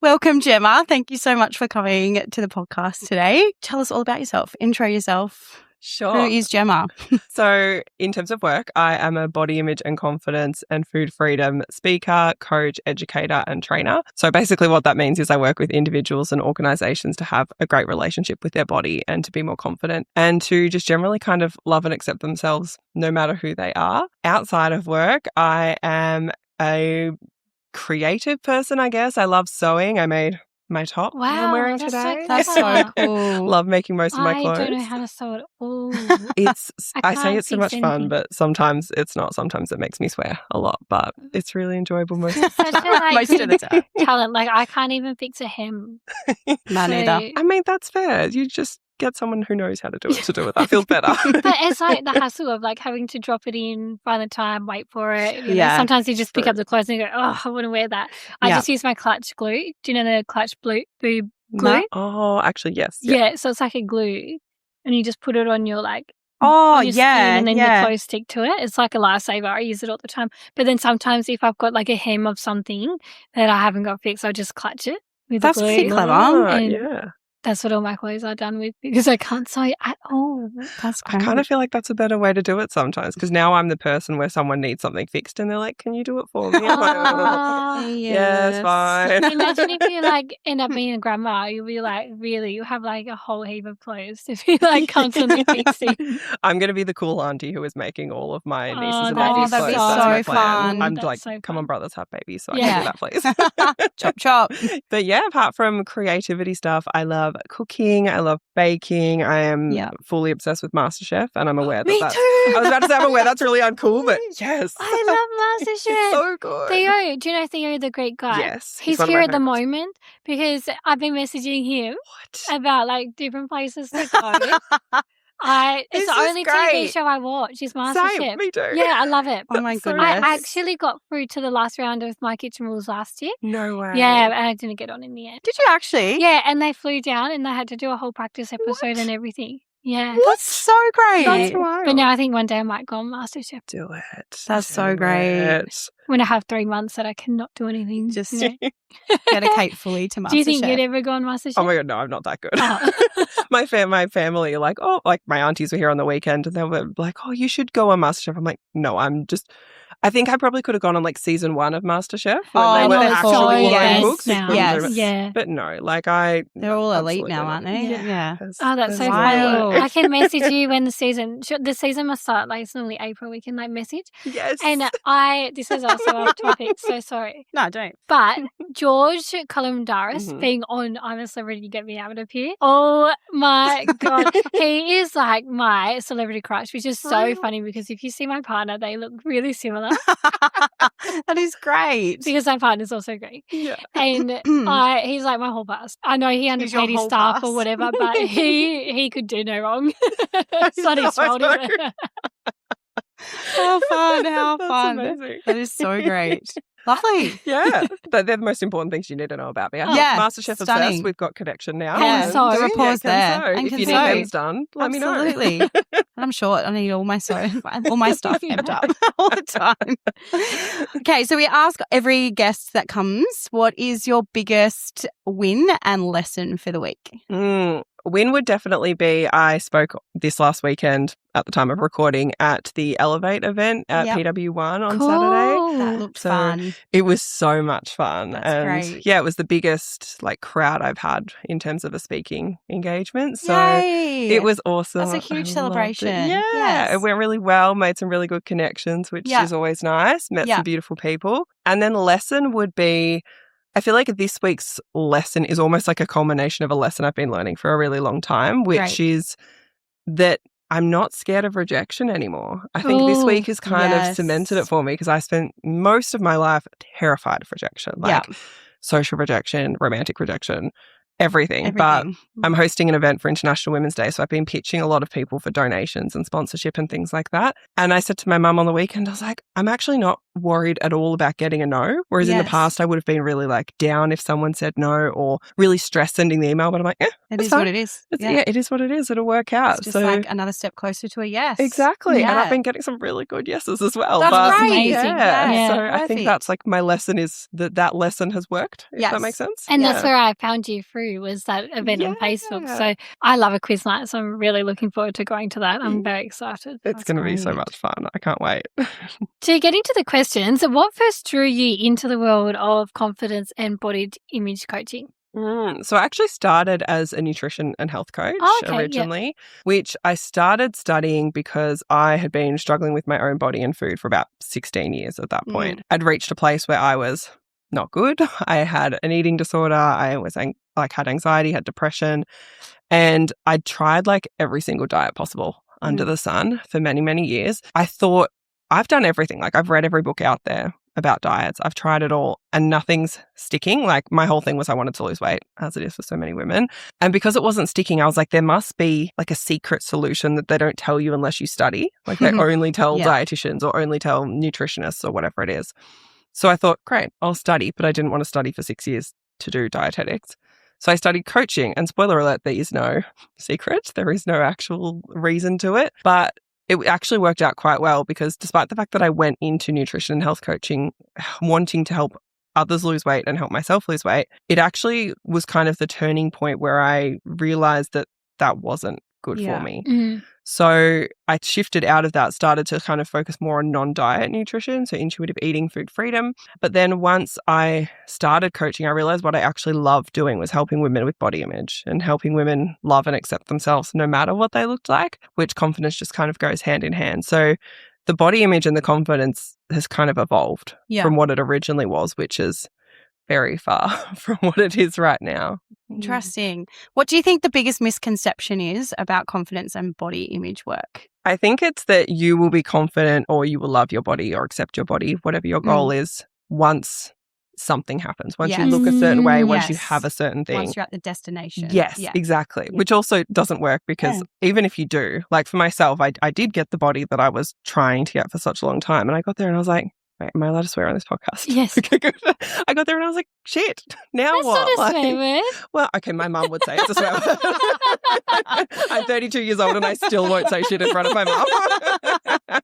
Welcome, Jemma. Thank you so much for coming to the podcast today. Tell us all about yourself. Intro yourself. Sure. Who is Jemma? So in terms of work, I am a body image and confidence and food freedom speaker, coach, educator, and trainer. So basically what that means is I work with individuals and organizations to have a great relationship with their body and to be more confident and to just generally kind of love and accept themselves no matter who they are. Outside of work, I am a creative person, I guess. I love sewing. I made my top that I'm wearing that's today. so That's clever. so cool. Love making most of my I clothes. don't know how to sew at all. I say can't it's so fix much fun, anything. but sometimes it's not. Sometimes it makes me swear a lot, but it's really enjoyable most of the Such a, time. Most of the time. talent. Like, I can't even fix a hem. None either. I mean, that's fair. You just get someone who knows how to do it. That feels better. But it's like the hassle of like having to drop it in, find the time, wait for it. You know, Yeah, sometimes you just pick true. up the clothes and you go, oh, I want to wear that. I Yeah. just use my clutch glue. Do you know the clutch boob glue? No. Oh, actually, yes. Yeah, so it's like a glue, and you just put it on your Oh, on your skin, yeah, and then yeah. your clothes stick to it. It's like a lifesaver. I use it all the time. But then sometimes if I've got like a hem of something that I haven't got fixed, I'll just clutch it with That's the glue. pretty clever. And Yeah. that's what all my clothes are done with because I can't sew at all. That's I great. kind of feel like that's a better way to do it sometimes because now I'm the person where someone needs something fixed and they're like, can you do it for me? I'm like, Ah. yes, fine. Imagine if you like end up being a grandma, you'll be like, really, you have like a whole heap of clothes to be like constantly fixing. I'm going to be the cool auntie who is making all of my nieces Oh, and that'd be nephews that'd be clothes. That's my so plan. fun. I'm That's like, so come on, fun. brothers, have babies, so I Yeah. can do that, please. Chop, chop. But yeah, apart from creativity stuff, I love cooking. I love baking. I am Yeah. fully obsessed with MasterChef, and I'm aware that Me that's. too. I was about to say I'm aware that's really uncool, but yes, I love it's MasterChef. so good. Theo, do you know Theo, the Greek guy? Yes, He's one of here my at the favourites. moment because I've been messaging him What? about like different places to go. It's This the is only TV great. show I watch is Same, MasterChef. me too. Yeah, I love it. Oh my That's so goodness. I actually got through to the last round of My Kitchen Rules last year. No way. Yeah, and I didn't get on in the end. Did you actually? Yeah, and they flew down and they had to do a whole practice episode What? and everything. Yeah. That's so great. That's wild. But now I think one day I might go on MasterChef Do it. That's so Do great. it. when I have 3 months that I cannot do anything. Just you know. dedicate fully to MasterChef. Do you think you'd ever go on MasterChef? Oh my God, no, I'm not that good. Oh. my family are like, oh, like my aunties were here on the weekend and they were like, oh, you should go on MasterChef. I'm like, no, I think I probably could have gone on like season 1 of MasterChef when Oh, they I were know, it's actually so ordering yes, cooks. now. Yes. Yeah. But no, like They're all elite absolutely now, not. aren't they? Yeah. Yeah. Oh, that's so wild. funny. I can message you when the season must start, like it's normally April, we can like message. Yes. And this is also off topic, so sorry. No, don't. But George Columbdaris Mhm. being on I'm a Celebrity, Get Me Out of Here. Oh my God. He is like my celebrity crush, which is so funny because if you see my partner, they look really similar That is great. because my partner's also Greek. Yeah. And he's like my whole past. I know he your underpaid his whole staff past. or whatever, but he could do no wrong. It's not his so fault, is it? How fun. How That's fun. amazing. That is so great. Lovely. Yeah, they're the most important things you need to know about me. I'm Yeah, MasterChef stunning. obsessed. We've got connection now. Yeah, and- so- the rapport's can there. sew. And If can you need sew. things done, let me know. Absolutely. And I'm short. I need all my stuff kept up all the time. Okay, so we ask every guest that comes, what is your biggest win and lesson for the week? Win would definitely be, I spoke this last weekend at the time of recording at the Elevate event at Yep. PW1 on Cool. Saturday. That looked So fun. It was so much fun. That's and great. yeah, it was the biggest like crowd I've had in terms of a speaking engagement. So Yay. it was awesome. That's a I huge loved it. celebration. Yeah. Yes. It went really well, made some really good connections, which Yeah. is always nice. Met Yeah. some beautiful people. And then lesson would be, I feel like this week's lesson is almost like a culmination of a lesson I've been learning for a really long time, which Great. is that I'm not scared of rejection anymore. I think this Ooh, week has kind of yes. cemented it for me because I spent most of my life terrified of rejection, like social rejection, romantic rejection. everything. But I'm hosting an event for International Women's Day. So I've been pitching a lot of people for donations and sponsorship and things like that. And I said to my mum on the weekend, I was like, I'm actually not worried at all about getting a no. Whereas in the past, I would have been really like down if someone said no or really stressed sending the email. But I'm like, it is what it is. Yeah, it is what it is. It'll work out. It's just like another step closer to a yes. Exactly. Yeah. And I've been getting some really good yeses as well. That's great. Yeah. So I think that's like my lesson is that lesson has worked, if that makes sense. And that's where I found you through was that event on Facebook. So I love a quiz night. So I'm really looking forward to going to that. I'm very excited. It's going to be so much fun. I can't wait. To get into the questions, what first drew you into the world of confidence and body image coaching? So I actually started as a nutrition and health coach originally, which I started studying because I had been struggling with my own body and food for about 16 years at that point. I'd reached a place where I was not good. I had an eating disorder. I was had anxiety, had depression, and I tried like every single diet possible under the sun for many, many years. I thought I've done everything. Like I've read every book out there about diets. I've tried it all and nothing's sticking. Like my whole thing was I wanted to lose weight, as it is for so many women. And because it wasn't sticking, I was like, there must be like a secret solution that they don't tell you unless you study. Like they only tell dietitians or only tell nutritionists or whatever it is. So I thought, great, I'll study. But I didn't want to study for 6 years to do dietetics. So I studied coaching, and spoiler alert, there is no secret. There is no actual reason to it. But it actually worked out quite well because despite the fact that I went into nutrition and health coaching wanting to help others lose weight and help myself lose weight, it actually was kind of the turning point where I realized that that wasn't good for me. So I shifted out of that, started to kind of focus more on non-diet nutrition, so intuitive eating, food freedom. But then once I started coaching, I realized what I actually loved doing was helping women with body image and helping women love and accept themselves no matter what they looked like, which confidence just kind of goes hand in hand. So the body image and the confidence has kind of evolved from what it originally was, which is very far from what it is right now. Interesting. What do you think the biggest misconception is about confidence and body image work? I think it's that you will be confident or you will love your body or accept your body, whatever your goal is, once something happens. Once you look a certain way, once you have a certain thing. Once you're at the destination. Yes, exactly. Which also doesn't work because even if you do, like for myself, I did get the body that I was trying to get for such a long time. And I got there and I was like, wait, am I allowed to swear on this podcast? Yes. Okay, good. I got there and I was like, shit, now That's what? Not a swear word. Well, okay, my mum would say it's a swear word. I'm 32 years old and I still won't say shit in front of my mum.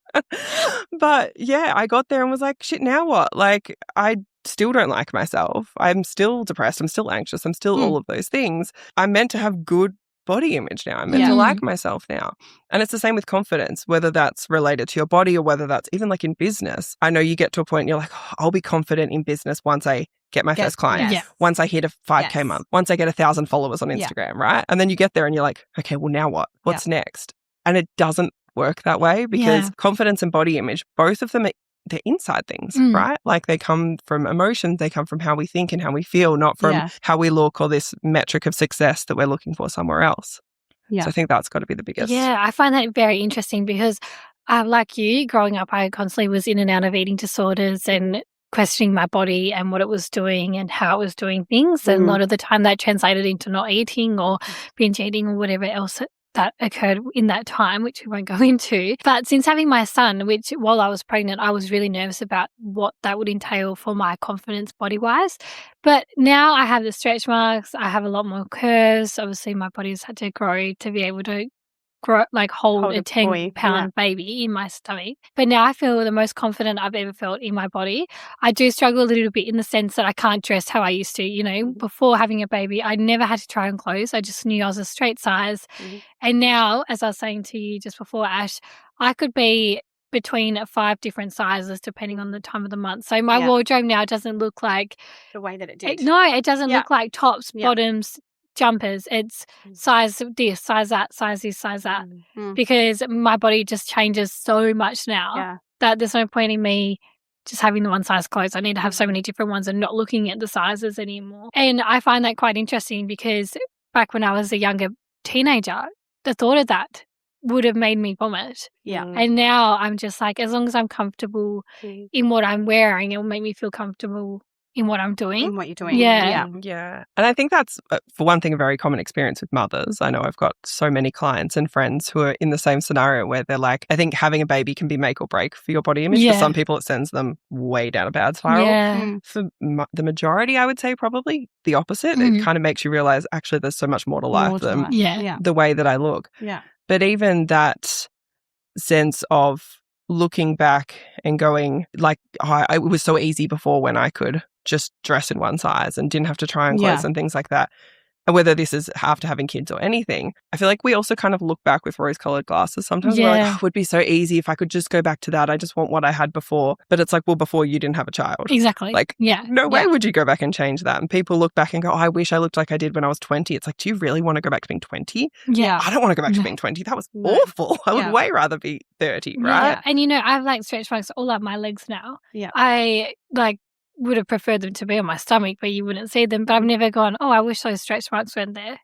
But yeah, I got there and was like, shit, now what? Like, I still don't like myself. I'm still depressed. I'm still anxious. I'm still all of those things. I'm meant to have good body image now. I'm meant to like myself now. And it's the same with confidence, whether that's related to your body or whether that's even like in business. I know you get to a point and you're like, oh, I'll be confident in business once I get my first client, once I hit a 5K month, once I get 1,000 followers on Instagram, right? And then you get there and you're like, okay, well now what? What's next? And it doesn't work that way because confidence and body image, both of them they're inside things, right? Like they come from emotions, they come from how we think and how we feel, not from how we look or this metric of success that we're looking for somewhere else. So I think that's got to be the biggest. Yeah, I find that very interesting because like you, growing up, I constantly was in and out of eating disorders and questioning my body and what it was doing and how it was doing things. And a lot of the time that translated into not eating or binge eating or whatever else that occurred in that time, which we won't go into. But since having my son, which while I was pregnant, I was really nervous about what that would entail for my confidence body-wise. But now I have the stretch marks, I have a lot more curves. Obviously, my body's had to grow to be able to hold a 10-pound baby in my stomach. But now I feel the most confident I've ever felt in my body. I do struggle a little bit in the sense that I can't dress how I used to. You know, before having a baby, I never had to try on clothes. I just knew I was a straight size. And now, as I was saying to you just before, Ash, I could be between 5 different sizes depending on the time of the month. So my wardrobe now doesn't look like the way that it did. It doesn't look like tops, bottoms, jumpers. It's size this, size that, size this, size that, because my body just changes so much now that there's no point in me just having the one size clothes. I need to have so many different ones and not looking at the sizes anymore. And I find that quite interesting because back when I was a younger teenager, the thought of that would have made me vomit. And now I'm just like, as long as I'm comfortable in what I'm wearing, it will make me feel comfortable in what I'm doing. In what you're doing. Yeah. Yeah. And I think that's, for one thing, a very common experience with mothers. I know I've got so many clients and friends who are in the same scenario where they're like, I think having a baby can be make or break for your body image. For some people, it sends them way down a bad spiral. Yeah. For the majority, I would say probably the opposite. It kind of makes you realize, actually, there's so much more to life than the way that I look. Yeah. But even that sense of looking back and going, like, it was so easy before when I could just dress in one size and didn't have to try on clothes and things like that. And whether this is after having kids or anything, I feel like we also kind of look back with rose-colored glasses. Sometimes we're like, it would be so easy if I could just go back to that. I just want what I had before. But it's like, well, before you didn't have a child. Exactly. Like, no way would you go back and change that. And people look back and go, I wish I looked like I did when I was 20. It's like, do you really want to go back to being 20? Yeah. I don't want to go back to being 20. That was awful. I would way rather be 30, right? Yeah. And, I have like stretch marks all up my legs now. Yeah. I would have preferred them to be on my stomach, but you wouldn't see them. But I've never gone, I wish those stretch marks weren't there.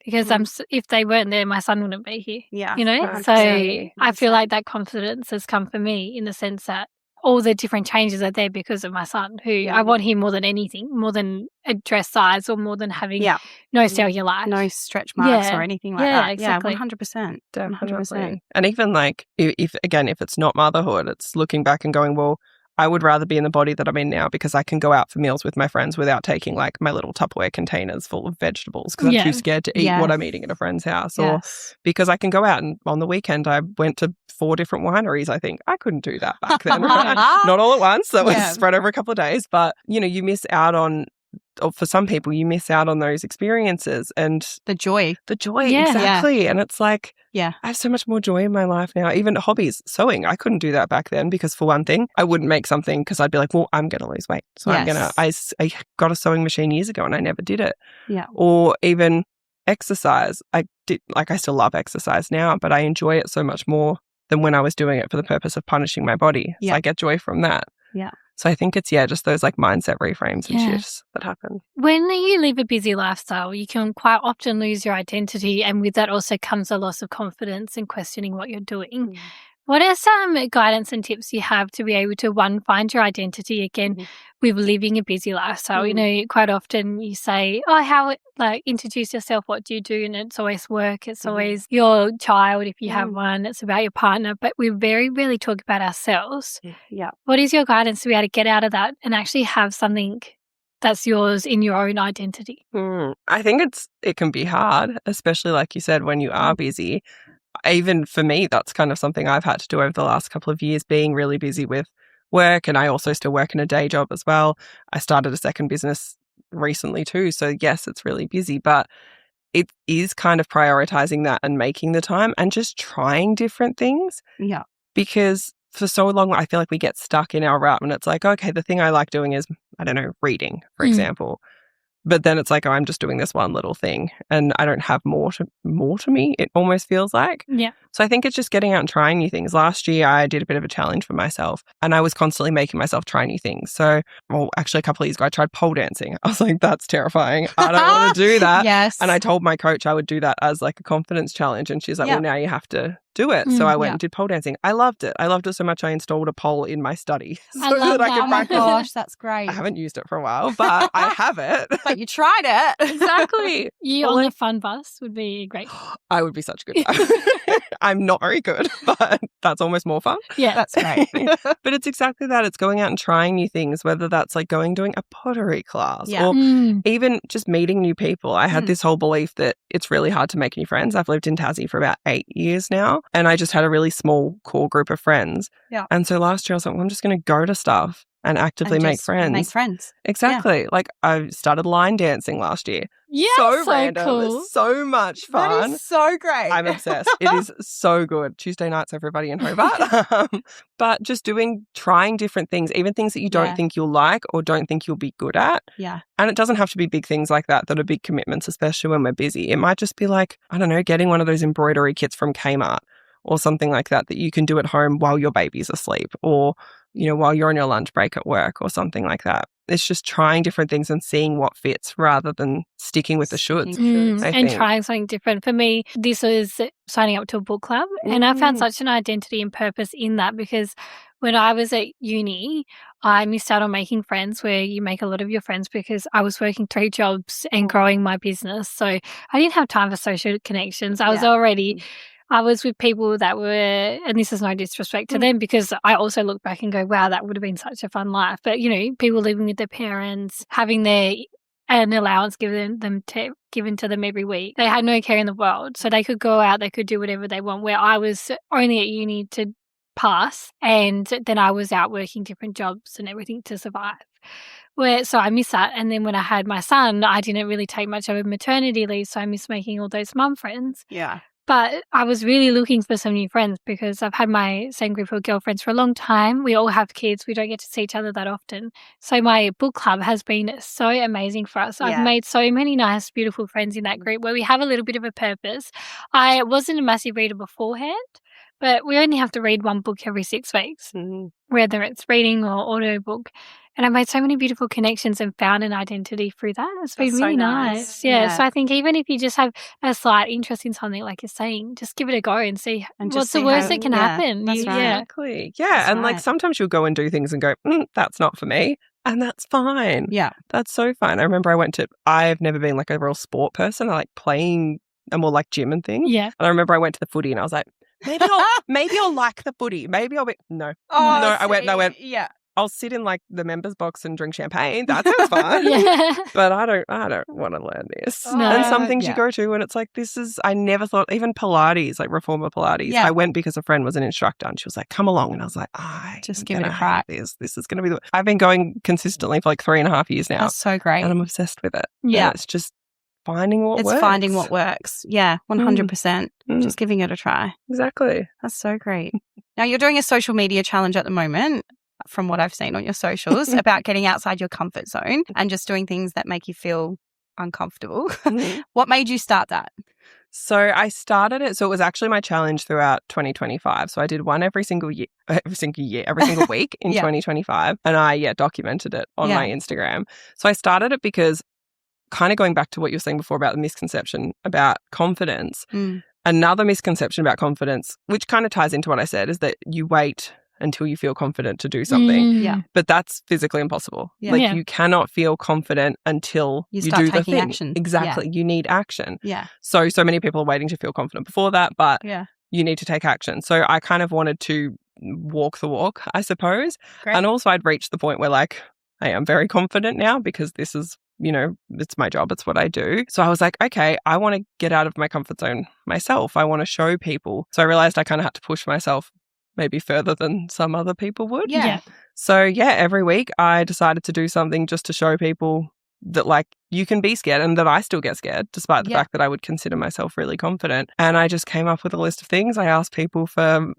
Because if they weren't there, my son wouldn't be here. Yeah. So I feel like that confidence has come for me in the sense that all the different changes are there because of my son, who I want him more than anything, more than a dress size or more than having no cellulite. No stretch marks or anything like that. Exactly. Yeah, 100%. Definitely. 100%. And even like, if it's not motherhood, it's looking back and going, well, I would rather be in the body that I'm in now because I can go out for meals with my friends without taking like my little Tupperware containers full of vegetables because I'm too scared to eat what I'm eating at a friend's house. Or because I can go out and on the weekend I went to 4 different wineries, I think. I couldn't do that back then. Not all at once. That was spread over a couple of days. But, you miss out on, or for some people, you miss out on those experiences and the joy. Exactly. And it's like, I have so much more joy in my life now. Even hobbies, sewing. I couldn't do that back then because, for one thing, I wouldn't make something because I'd be like, well, I'm going to lose weight. So I got a sewing machine years ago and I never did it. Yeah. Or even exercise. I still love exercise now, but I enjoy it so much more than when I was doing it for the purpose of punishing my body. So I get joy from that. Yeah. So I think it's, just those like mindset reframes and shifts that happen. When you live a busy lifestyle, you can quite often lose your identity, and with that also comes a loss of confidence and questioning what you're doing. What are some guidance and tips you have to be able to, one, find your identity again with living a busy lifestyle? Quite often you say, introduce yourself, what do you do? And it's always work. It's always your child, if you have one. It's about your partner. But we very rarely talk about ourselves. Yeah. What is your guidance to be able to get out of that and actually have something that's yours in your own identity? I think it can be hard, especially like you said, when you are busy. Even for me, that's kind of something I've had to do over the last couple of years, being really busy with work. And I also still work in a day job as well. I started a second business recently too. So yes, it's really busy, but it is kind of prioritizing that and making the time and just trying different things. Yeah. Because for so long, I feel like we get stuck in our rut and it's like, okay, the thing I like doing is, I don't know, reading, for example. But then it's like, I'm just doing this one little thing and I don't have more to me, it almost feels like. Yeah. So I think it's just getting out and trying new things. Last year, I did a bit of a challenge for myself and I was constantly making myself try new things. So, actually a couple of years ago, I tried pole dancing. I was like, that's terrifying. I don't want to do that. Yes. And I told my coach I would do that as like a confidence challenge. And she's like, well, now you have to do it. So I went and did pole dancing. I loved it. I loved it so much I installed a pole in my study so I love that. Oh my gosh, that's great. I haven't used it for a while, but I have it. But you tried it. Exactly. You on the fun bus would be great. I would be such a good I'm not very good, but that's almost more fun. Yeah. That's great. But it's exactly that. It's going out and trying new things, whether that's like doing a pottery class or even just meeting new people. I had this whole belief that it's really hard to make new friends. I've lived in Tassie for about 8 years now, and I just had a really small core group of friends. Yeah. And so last year I was like, well, I'm just going to go to stuff and actively make friends. Make friends. Exactly. Yeah. Like I started line dancing last year. Yeah, so so random. cool. It's so much fun. That is so great. I'm obsessed. It is so good. Tuesday nights, everybody in Hobart. But just trying different things, even things that you don't think you'll like or don't think you'll be good at. Yeah. And it doesn't have to be big things like that are big commitments, especially when we're busy. It might just be like, I don't know, getting one of those embroidery kits from Kmart or something like that you can do at home while your baby's asleep or, while you're on your lunch break at work or something like that. It's just trying different things and seeing what fits rather than sticking with the shoulds. And trying something different. For me, this was signing up to a book club and I found such an identity and purpose in that because when I was at uni, I missed out on making friends where you make a lot of your friends because I was working 3 jobs and growing my business. So I didn't have time for social connections. I was with people that were, and this is no disrespect to them because I also look back and go, wow, that would have been such a fun life. But, people living with their parents, having an allowance given to them every week. They had no care in the world. So they could go out, they could do whatever they want, where I was only at uni to pass, and then I was out working different jobs and everything to survive. So I miss that. And then when I had my son, I didn't really take much of a maternity leave, so I miss making all those mum friends. Yeah. But I was really looking for some new friends because I've had my same group of girlfriends for a long time. We all have kids. We don't get to see each other that often. So my book club has been so amazing for us. I've made so many nice, beautiful friends in that group where we have a little bit of a purpose. I wasn't a massive reader beforehand, but we only have to read one book every 6 weeks, whether it's reading or audiobook. And I made so many beautiful connections and found an identity through that. It's been really nice. Yeah. So I think even if you just have a slight interest in something, like you're saying, just give it a go and see what's the worst that can happen. That's right. Exactly. Yeah. That's like sometimes you'll go and do things and go, that's not for me. And that's fine. Yeah. That's so fine. I remember I've never been like a real sport person. I like playing and more like gym and things. Yeah. And I remember I went to the footy and I was like, maybe I'll like the footy. Maybe I'll be, no. Oh, no, I went, yeah. I'll sit in like the members box and drink champagne. That sounds fun. But I don't want to learn this. No. And some things you go to and it's like, I never thought, even Pilates, like reformer Pilates. I went because a friend was an instructor and she was like, come along. And I was like, just give it a crack. This is going to be I've been going consistently for like 3.5 years now. That's so great. And I'm obsessed with it. Yeah. And it's just finding what works. It's finding what works. Yeah, 100%. Just giving it a try. Exactly. That's so great. Now, you're doing a social media challenge at the moment, from what I've seen on your socials, about getting outside your comfort zone and just doing things that make you feel uncomfortable. What made you start that? So I started it. So it was actually my challenge throughout 2025. So I did one every single week in 2025. And I documented it on my Instagram. So I started it because, kind of going back to what you were saying before about the misconception about confidence, another misconception about confidence, which kind of ties into what I said, is that you wait until you feel confident to do something. Yeah. But that's physically impossible. Yeah. Like you cannot feel confident until you start do the taking thing. action. Exactly. Yeah. You need action. Yeah. So many people are waiting to feel confident before that, but you need to take action. So I kind of wanted to walk the walk, I suppose. Great. And also I'd reached the point where like I am very confident now because this is, it's my job. It's what I do. So I was like, okay, I want to get out of my comfort zone myself. I want to show people. So I realized I kind of had to push myself maybe further than some other people would. Yeah. So every week I decided to do something just to show people that like you can be scared and that I still get scared despite the fact that I would consider myself really confident. And I just came up with a list of things. I asked people for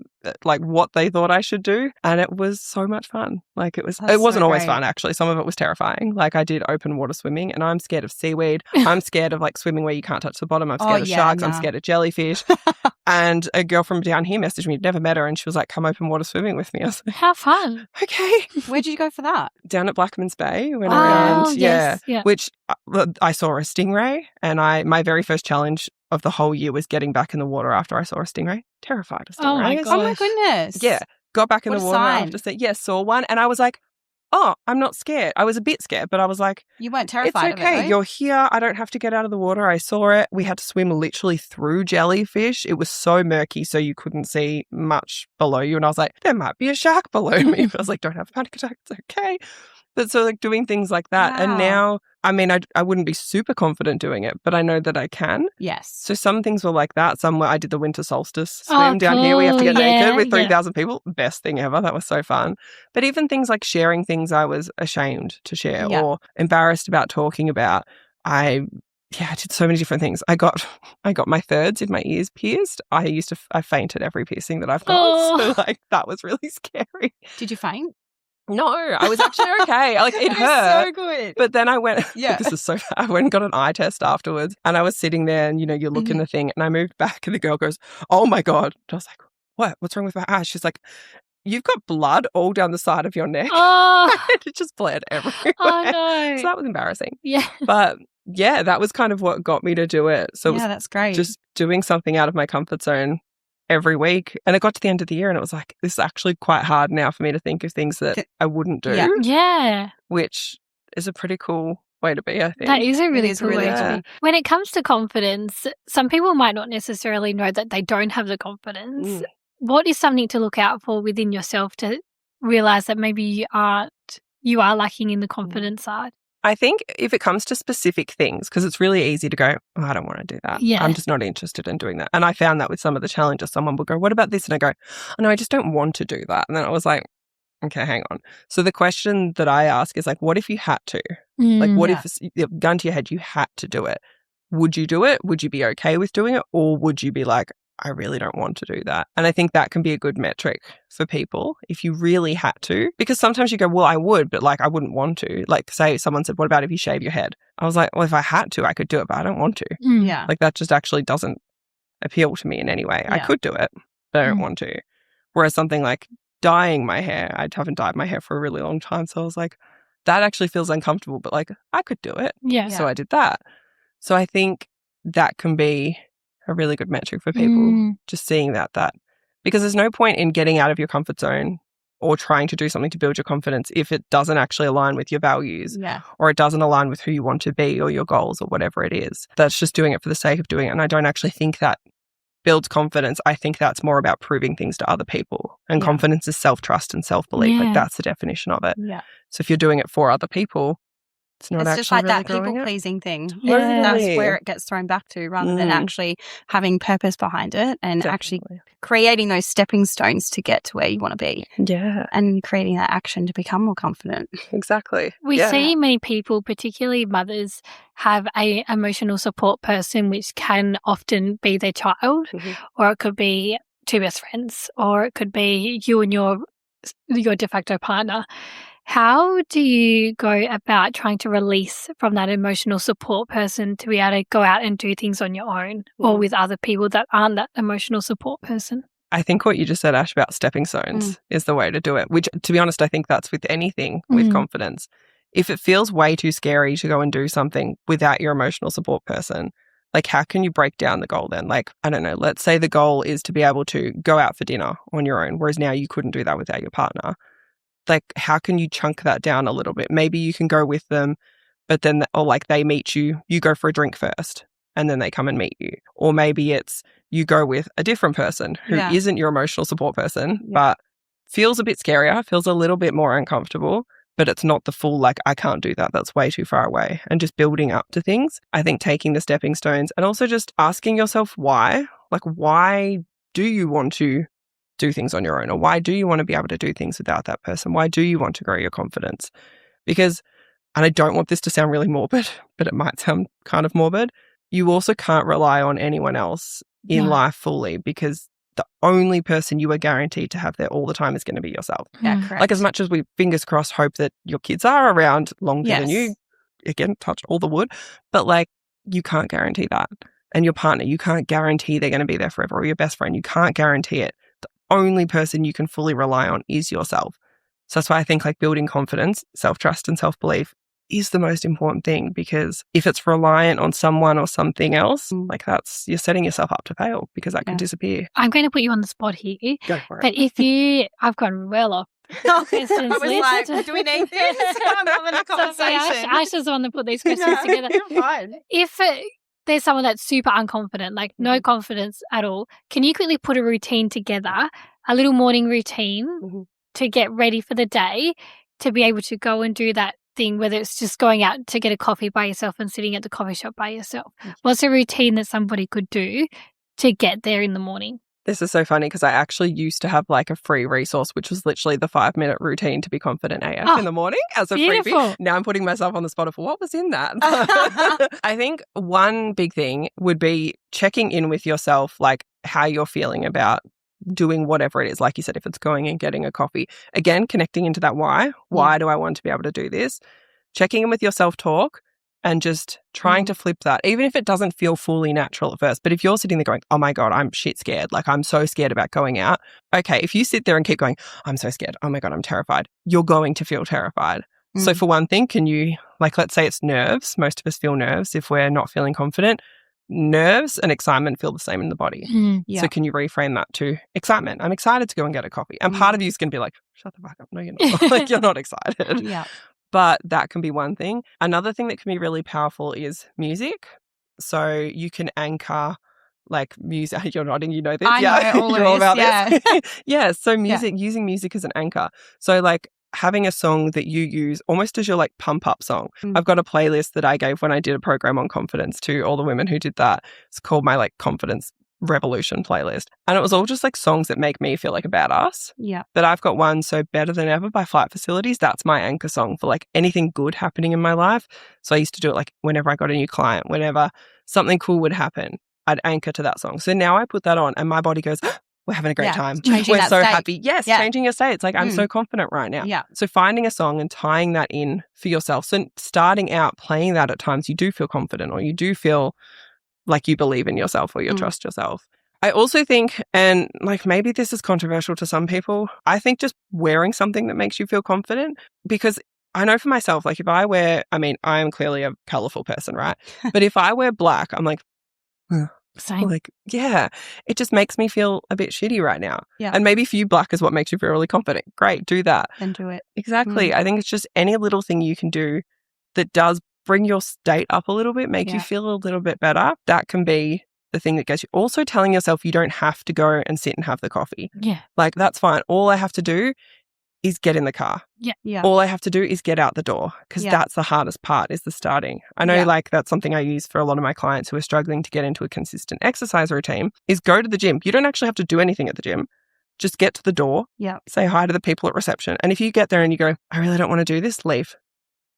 like what they thought I should do. And it was so much fun. Like it wasn't always fun, actually. Some of it was terrifying. Like I did open water swimming and I'm scared of seaweed. I'm scared of like swimming where you can't touch the bottom. I'm scared of sharks. I'm scared of jellyfish. And a girl from down here messaged me, never met her, and she was like, come open water swimming with me. I was like, how fun. Okay. Where'd you go for that? Down at Blackman's Bay. Went around. Yes. Which I saw a stingray, and my very first challenge of the whole year was getting back in the water after I saw a stingray. Terrified of stingrays. Oh my goodness. Yeah. Got back in the water sign. after saw one, and I was like, oh, I'm not scared. I was a bit scared, but I was like, you weren't terrified it's okay. of it, right? You're here. I don't have to get out of the water. I saw it. We had to swim literally through jellyfish. It was so murky, so you couldn't see much below you. And I was like, there might be a shark below me. But I was like, don't have a panic attack. It's okay. But so like doing things like that. Wow. And now, I mean, I wouldn't be super confident doing it, but I know that I can. Yes. So some things were like that. Some were, I did the winter solstice swim down here. We have to get naked with 3,000 people. Best thing ever. That was so fun. But even things like sharing things I was ashamed to share or embarrassed about talking about. I did so many different things. I got my thirds in my ears pierced. I fainted every piercing that I've got. So like that was really scary. Did you faint? No, I was actually okay. Like it hurt. So good. But then I went, Yeah. this is so I went and got an eye test afterwards and I was sitting there and, you look in the thing and I moved back and the girl goes, oh my God. And I was like, what? What's wrong with my eye? She's like, you've got blood all down the side of your neck. Oh, And it just bled everywhere. oh no. So that was embarrassing. Yeah. But yeah, that was kind of what got me to do it. So it was that's great. just doing something out of my comfort zone every week. And it got to the end of the year and it was like, this is actually quite hard now for me to think of things that I wouldn't do. Yeah. Which is a pretty cool way to be, I think. That is a really It is cool really way to cool. be. When it comes to confidence, some people might not necessarily know that they don't have the confidence. What is something to look out for within yourself to realize that maybe you are lacking in the confidence side? I think if it comes to specific things, because it's really easy to go, oh, I don't want to do that. Yeah. I'm just not interested in doing that. And I found that with some of the challenges, someone will go, what about this? And I go, oh, no, I just don't want to do that. And then I was like, okay, hang on. So the question that I ask is like, what if you had to? Like, what if, gun to your head, you had to do it? Would you do it? Would you be okay with doing it? Or would you be like, I really don't want to do that? And I think that can be a good metric for people if you really had to. Because sometimes you go, well, I would, but like, I wouldn't want to. Like, say someone said, what about if you shave your head? I was like, well, if I had to, I could do it, but I don't want to. Yeah. Like, that just actually doesn't appeal to me in any way. I could do it, but I don't want to. Whereas something like dyeing my hair, I haven't dyed my hair for a really long time. So I was like, that actually feels uncomfortable, but like, I could do it. Yeah. So I did that. So I think that can be a really good metric for people, just seeing that because there's no point in getting out of your comfort zone or trying to do something to build your confidence if it doesn't actually align with your values or it doesn't align with who you want to be or your goals or whatever it is. That's just doing it for the sake of doing it. And I don't actually think that builds confidence. I think that's more about proving things to other people. And confidence is self-trust and self-belief. Like, that's the definition of it. Yeah. So if you're doing it for other people, it's not it's actually just like really that growing people it. pleasing thing. Yeah. That's where it gets thrown back to, rather than actually having purpose behind it and actually creating those stepping stones to get to where you want to be. Yeah. And creating that action to become more confident. Exactly. We see many people, particularly mothers, have a emotional support person, which can often be their child, or it could be two best friends, or it could be you and your de facto partner. How do you go about trying to release from that emotional support person to be able to go out and do things on your own or with other people that aren't that emotional support person? I think what you just said, Ash, about stepping stones is the way to do it, which, to be honest, I think that's with anything with confidence. If it feels way too scary to go and do something without your emotional support person, like, how can you break down the goal then? Like, I don't know, let's say the goal is to be able to go out for dinner on your own, whereas now you couldn't do that without your partner. Like, how can you chunk that down a little bit? Maybe you can go with them, but then, or like they meet you, you go for a drink first and then they come and meet you. Or maybe it's you go with a different person who isn't your emotional support person, but feels a bit scarier, feels a little bit more uncomfortable, but it's not the full, like, I can't do that, that's way too far away. And just building up to things. I think taking the stepping stones and also just asking yourself why. Like, why do you want to do things on your own? Or why do you want to be able to do things without that person? Why do you want to grow your confidence? Because, and I don't want this to sound really morbid, but it might sound kind of morbid, you also can't rely on anyone else in life fully, because the only person you are guaranteed to have there all the time is going to be yourself. Yeah, correct. Like, as much as we, fingers crossed, hope that your kids are around longer than you, again, touch all the wood, but like, you can't guarantee that. And your partner, you can't guarantee they're going to be there forever, or your best friend, you can't guarantee it. The only person you can fully rely on is yourself. So that's why I think, like, building confidence, self-trust and self-belief is the most important thing, because if it's reliant on someone or something else, like, that's, you're setting yourself up to fail, because that can disappear. I'm going to put you on the spot here. Go for it. But if you, I've gone well off. I was like, do we need this? I'm having a conversation. Ash is the one that put these questions together. You're fine. If there's someone that's super unconfident, like no confidence at all, can you quickly put a routine together, a little morning routine to get ready for the day, to be able to go and do that thing, whether it's just going out to get a coffee by yourself and sitting at the coffee shop by yourself? What's a routine that somebody could do to get there in the morning? This is so funny, because I actually used to have like a free resource, which was literally the 5-minute routine to be confident AF in the morning as a freebie. Now I'm putting myself on the spot of what was in that. I think one big thing would be checking in with yourself, like how you're feeling about doing whatever it is. Like you said, if it's going and getting a coffee, again, connecting into that why. Why do I want to be able to do this? Checking in with your self-talk. And just trying to flip that, even if it doesn't feel fully natural at first. But if you're sitting there going, oh my God, I'm shit scared, like I'm so scared about going out. Okay, if you sit there and keep going, I'm so scared, oh my God, I'm terrified, you're going to feel terrified. So for one thing, can you, like, let's say it's nerves. Most of us feel nerves if we're not feeling confident. nerves and excitement feel the same in the body. Yeah. So can you reframe that to excitement? I'm excited to go and get a coffee. And part of you is going to be like, shut the fuck up. No, you're not. Like, you're not excited. Yeah. But that can be one thing. Another thing that can be really powerful is music. So you can anchor like music. You're nodding, you know this. I know all You're of all about this. this. Yeah. So using music as an anchor. So like having a song that you use almost as your like pump up song. I've got a playlist that I gave when I did a program on confidence to all the women who did that. It's called my like confidence revolution playlist. And it was all just like songs that make me feel like a badass. Yeah. But I've got one, so Better Than Ever by Flight Facilities. That's my anchor song for like anything good happening in my life. So I used to do it like whenever I got a new client, whenever something cool would happen, I'd anchor to that song. So now I put that on and my body goes, we're having a great time. Changing We're that so state. happy. Yes, changing your state. It's like, I'm so confident right now. Yeah. So finding a song and tying that in for yourself. So starting out playing that at times, you do feel confident or you do feel like you believe in yourself or you trust yourself. I also think, and like maybe this is controversial to some people, I think just wearing something that makes you feel confident, because I know for myself, like if I wear, I mean, I am clearly a colorful person, right? But if I wear black, I'm like, Same. like, yeah, it just makes me feel a bit shitty right now. Yeah. And maybe for you, black is what makes you feel really confident. Great, do that. Then do it. Exactly. I think it's just any little thing you can do that does bring your state up a little bit, make you feel a little bit better. That can be the thing that gets you. Also telling yourself you don't have to go and sit and have the coffee. Yeah. Like, that's fine. All I have to do is get in the car. Yeah. All I have to do is get out the door, because that's the hardest part, is the starting. I know like that's something I use for a lot of my clients who are struggling to get into a consistent exercise routine, is go to the gym. You don't actually have to do anything at the gym. Just get to the door, say hi to the people at reception. And if you get there and you go, I really don't want to do this, leave.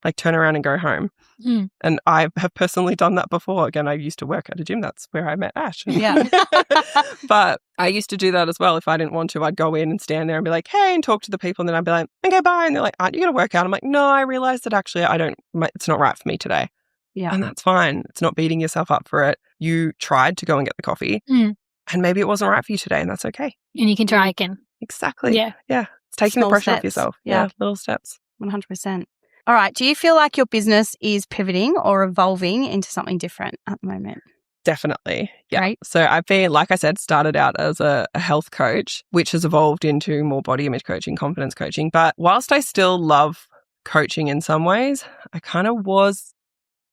Like turn around and go home. And I have personally done that before. Again, I used to work at a gym. That's where I met Ash. Yeah. But I used to do that as well. If I didn't want to, I'd go in and stand there and be like, hey, and talk to the people. And then I'd be like, okay, bye. And they're like, aren't you going to work out? I'm like, no, I realized that actually it's not right for me today. Yeah. And that's fine. It's not beating yourself up for it. You tried to go and get the coffee and maybe it wasn't right for you today, and that's okay. And you can try again. Exactly. Yeah. Yeah. It's taking Small the pressure off steps. yourself. Yeah. Little steps. 100%. All right. Do you feel like your business is pivoting or evolving into something different at the moment? Definitely. Yeah. Great. So I've been, like I said, started out as a health coach, which has evolved into more body image coaching, confidence coaching. But whilst I still love coaching in some ways, I kind of was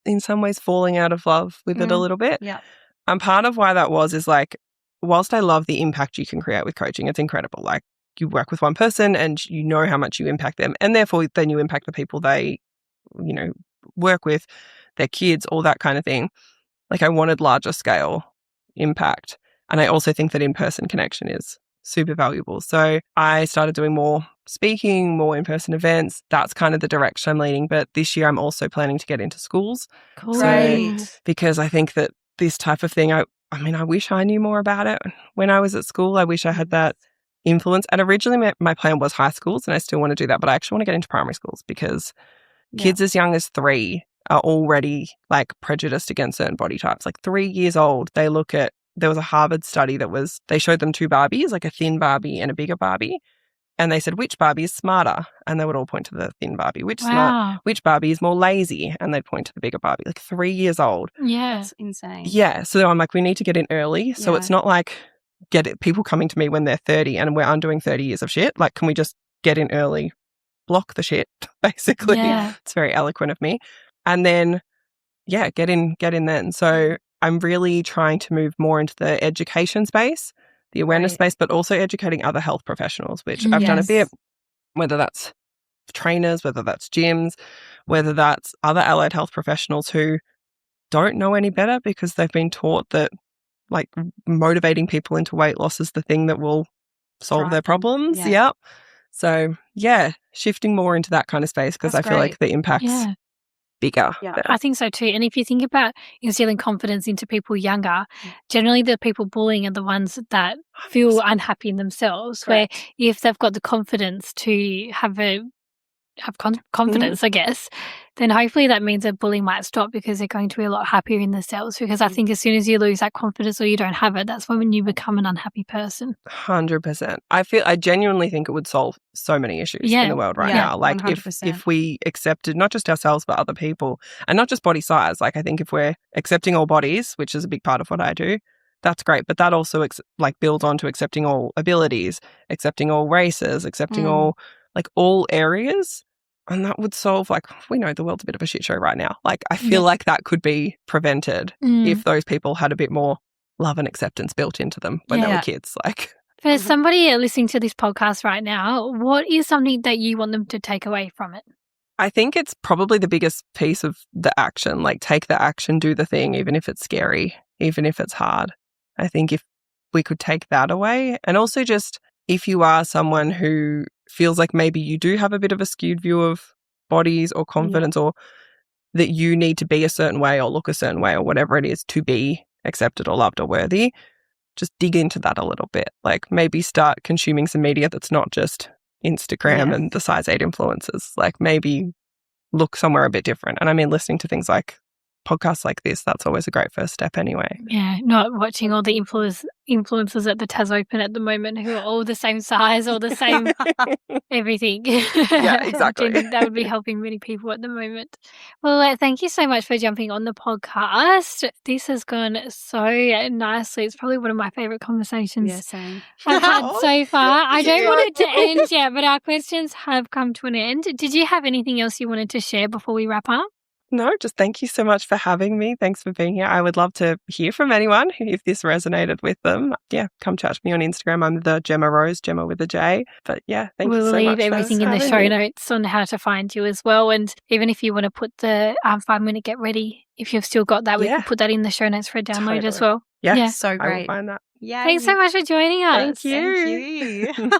in some ways falling out of love with it a little bit. Yeah. And part of why that was is like, whilst I love the impact you can create with coaching, it's incredible. Like, you work with one person and you know how much you impact them, and therefore then you impact the people they, work with, their kids, all that kind of thing. Like, I wanted larger scale impact. And I also think that in-person connection is super valuable. So I started doing more speaking, more in-person events. That's kind of the direction I'm leaning. But this year I'm also planning to get into schools. Cool. Great. Because I think that this type of thing, I wish I knew more about it when I was at school. I wish I had that influence. And originally my plan was high schools, and I still want to do that, but I actually want to get into primary schools, because kids as young as 3 are already like prejudiced against certain body types. Like 3 years old, there was a Harvard study they showed them 2 Barbies, like a thin Barbie and a bigger Barbie. And they said, which Barbie is smarter? And they would all point to the thin Barbie. Which Barbie is more lazy? And they'd point to the bigger Barbie. Like 3 years old. Yeah. That's insane. Yeah. So I'm like, we need to get in early. So it's not like people coming to me when they're 30 and we're undoing 30 years of shit. Like, can we just get in early, block the shit, basically? Yeah. It's very eloquent of me. And then, get in then. So I'm really trying to move more into the education space, the awareness space, but also educating other health professionals, which I've done a bit, whether that's trainers, whether that's gyms, whether that's other allied health professionals who don't know any better because they've been taught that like motivating people into weight loss is the thing that will solve their problems. Yeah. So shifting more into that kind of space, because I feel like the impact's bigger. Yeah. there. I think so too. And if you think about instilling confidence into people younger, generally the people bullying are the ones that feel unhappy in themselves, where if they've got the confidence to have a have confidence, I guess, then hopefully that means that bullying might stop because they're going to be a lot happier in themselves. Because I think as soon as you lose that confidence or you don't have it, that's when you become an unhappy person. 100%. I genuinely think it would solve so many issues in the world right now. Like 100%. if we accepted not just ourselves but other people, and not just body size. Like I think if we're accepting all bodies, which is a big part of what I do, that's great. But that also builds on to accepting all abilities, accepting all races, accepting all areas. And that would solve, we know the world's a bit of a shit show right now. Like, I feel like that could be prevented if those people had a bit more love and acceptance built into them when they were kids. For somebody listening to this podcast right now, what is something that you want them to take away from it? I think it's probably the biggest piece of the action. Like, take the action, do the thing, even if it's scary, even if it's hard. I think if we could take that away, and also just if you are someone who feels like maybe you do have a bit of a skewed view of bodies or confidence or that you need to be a certain way or look a certain way or whatever it is to be accepted or loved or worthy, just dig into that a little bit. Like maybe start consuming some media that's not just Instagram and the size 8 influencers. Like maybe look somewhere a bit different. And I mean, listening to things like podcasts like this, that's always a great first step anyway. Yeah, not watching all the influencers at the Tas Open at the moment who are all the same size, all the same everything. Yeah, exactly. I think that would be helping many people at the moment. Well, thank you so much for jumping on the podcast. This has gone so nicely. It's probably one of my favourite conversations I've had so far. I don't want it to end yet, but our questions have come to an end. Did you have anything else you wanted to share before we wrap up? No, just thank you so much for having me. Thanks for being here. I would love to hear from anyone if this resonated with them. Yeah, come chat to me on Instagram. I'm the Jemma Rose, Jemma with a J. But yeah, thank you so much. We'll leave everything in the show notes on how to find you as well. And even if you want to put the 5-minute get ready, if you've still got that, we can put that in the show notes for a download as well. Yeah, so great. I will find that. Yeah. Thanks so much for joining us. Thank you. Thank you.